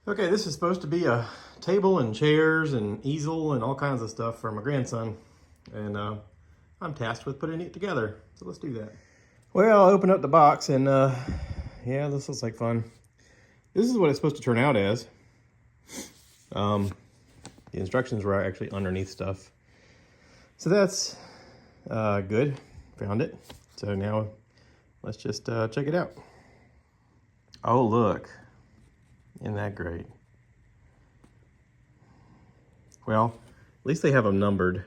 Okay, this is supposed to be a table and chairs and easel and all kinds of stuff for my grandson. And I'm tasked with putting it together. So let's do that. Well, I'll open up the box and yeah, this looks like fun. This is what it's supposed to turn out as. The instructions were actually underneath stuff. So that's good, found it. So now let's just check it out. Oh, look. Isn't that great? Well, at least they have them numbered.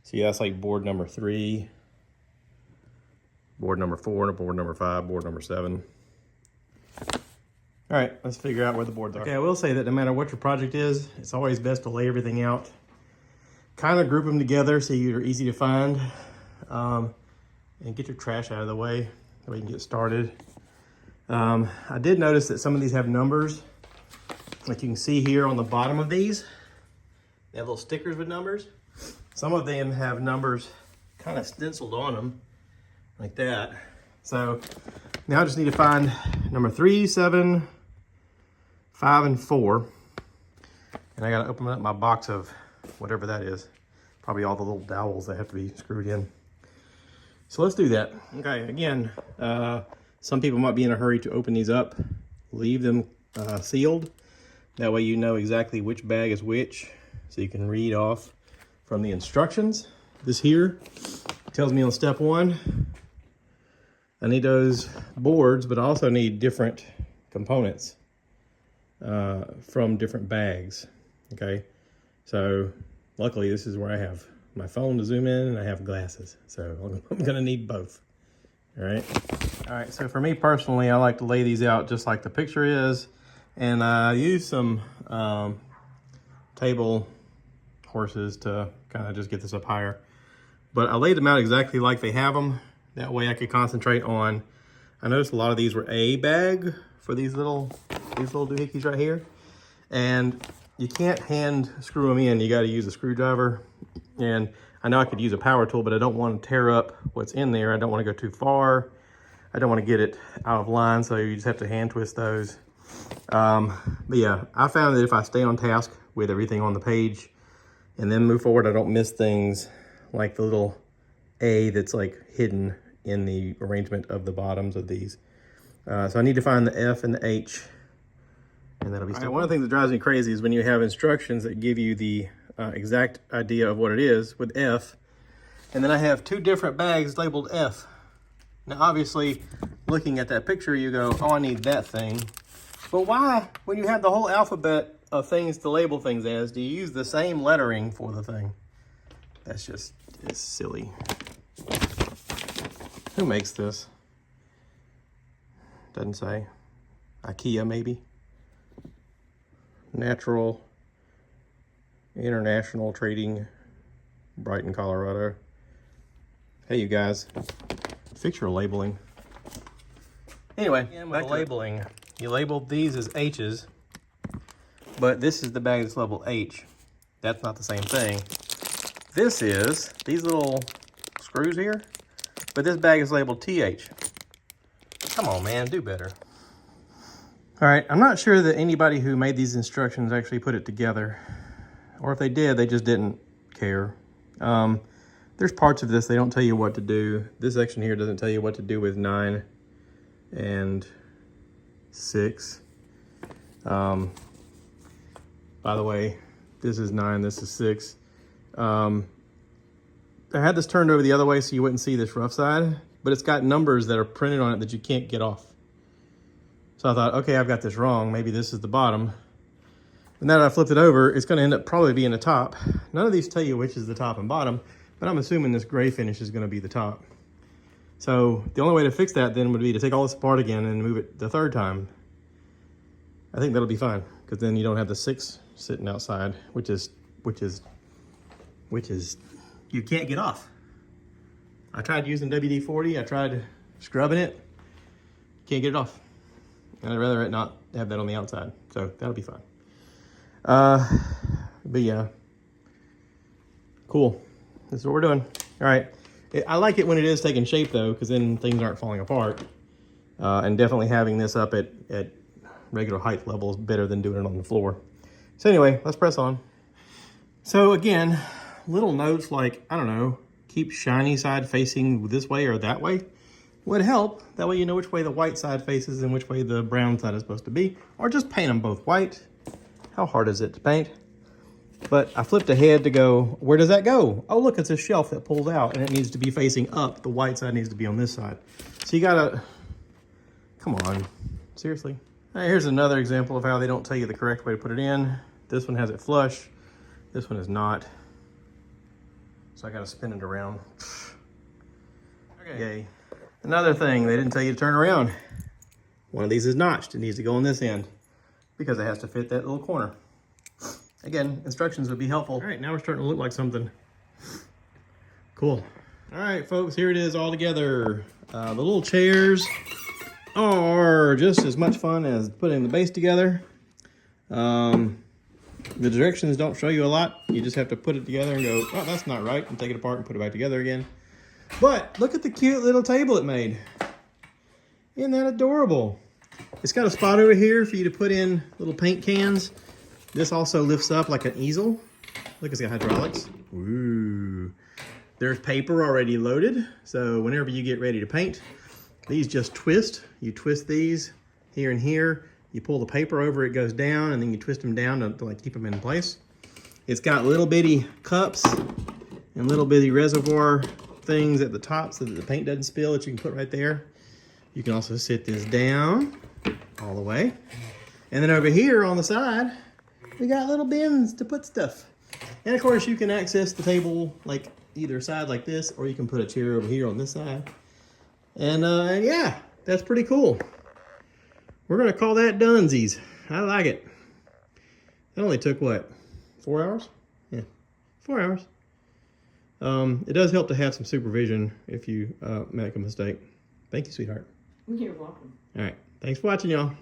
See, that's like board number 3, board number 4, board number 5, board number 7. All right, let's figure out where the boards are. Okay, I will say that no matter what your project is, it's always best to lay everything out. Kind of group them together so you're easy to find. And get your trash out of the way so we can get started. I did notice that some of these have numbers. Like you can see here on the bottom of these, they have little stickers with numbers. Some of them have numbers kind of stenciled on them like that. So now I just need to find number 3, 7, 5, and 4. And I gotta open up my box of whatever that is. Probably all the little dowels that have to be screwed in. So let's do that. Okay, again, some people might be in a hurry to open these up. Leave them sealed. That way you know exactly which bag is which. So you can read off from the instructions. This here tells me on step 1, I need those boards, but I also need different components from different bags, okay? So luckily this is where I have my phone to zoom in and I have glasses. So I'm gonna need both, all right? All right, so for me personally, I like to lay these out just like the picture is. And I use some table horses to kind of just get this up higher. But I laid them out exactly like they have them. That way I could concentrate on, I noticed a lot of these were A bag for these little doohickeys right here. And you can't hand screw them in, you gotta use a screwdriver. And I know I could use a power tool, but I don't want to tear up what's in there. I don't want to go too far. I don't want to get it out of line, so you just have to hand twist those. But yeah, I found that if I stay on task with everything on the page and then move forward, I don't miss things like the little A that's like hidden in the arrangement of the bottoms of these. So I need to find the F and the H, and that'll be step one. One of the things that drives me crazy is when you have instructions that give you the exact idea of what it is with F, and then I have 2 different bags labeled F. Now, obviously, looking at that picture, you go, oh, I need that thing. But why, when you have the whole alphabet of things to label things as, do you use the same lettering for the thing? That's just, it's silly. Who makes this? Doesn't say. IKEA, maybe? Natural International Trading, Brighton, Colorado. Hey, you guys. Fix your labeling. Anyway, back to labeling. You labeled these as H's, but this is the bag that's labeled H. That's not the same thing. This is these little screws here, but this bag is labeled TH. Come on, man, do better. All right, I'm not sure that anybody who made these instructions actually put it together, or if they did, they just didn't care. There's parts of this they don't tell you what to do. This section here doesn't tell you what to do with 9 and 6. By the way, this is 9, this is 6. I had this turned over the other way so you wouldn't see this rough side, but it's got numbers that are printed on it that you can't get off. So I thought, okay, I've got this wrong. Maybe this is the bottom. And now that I flipped it over, it's gonna end up probably being the top. None of these tell you which is the top and bottom, but I'm assuming this gray finish is gonna be the top. So the only way to fix that then would be to take all this apart again and move it the 3rd time. I think that'll be fine, because then you don't have the 6 sitting outside, which is you can't get off. I tried using WD-40, I tried scrubbing it, can't get it off. And I'd rather it not have that on the outside, so that'll be fine. But yeah, cool. This is what we're doing. All right. I like it when it is taking shape though, because then things aren't falling apart. And definitely having this up at regular height level is better than doing it on the floor. So anyway, let's press on. So again, little notes like, I don't know, keep shiny side facing this way or that way would help. That way you know which way the white side faces and which way the brown side is supposed to be. Or just paint them both white. How hard is it to paint? But I flipped ahead to go, where does that go? Oh, look, it's a shelf that pulls out and it needs to be facing up. The white side needs to be on this side. So you gotta, come on, seriously. All right, here's another example of how they don't tell you the correct way to put it in. This one has it flush. This one is not. So I gotta spin it around. Okay. Yay. Another thing, they didn't tell you to turn around. One of these is notched. It needs to go on this end because it has to fit that little corner. Again, instructions would be helpful. All right, now we're starting to look like something. Cool. All right, folks, here it is all together. The little chairs are just as much fun as putting the base together. The directions don't show you a lot. You just have to put it together and go, oh, that's not right, and take it apart and put it back together again. But look at the cute little table it made. Isn't that adorable? It's got a spot over here for you to put in little paint cans. This also lifts up like an easel. Look, it's got hydraulics. Ooh. There's paper already loaded. So whenever you get ready to paint, these just twist. You twist these here and here. You pull the paper over, it goes down, and then you twist them down to like keep them in place. It's got little bitty cups and little bitty reservoir things at the top so that the paint doesn't spill that you can put right there. You can also sit this down all the way. And then over here on the side, we got little bins to put stuff. And of course you can access the table like either side like this, or you can put a chair over here on this side. And yeah, that's pretty cool. We're gonna call that Dunsies. I like it. It only took what, 4 hours? Yeah, 4 hours. It does help to have some supervision if you make a mistake. Thank you, sweetheart. You're welcome. All right, thanks for watching, y'all.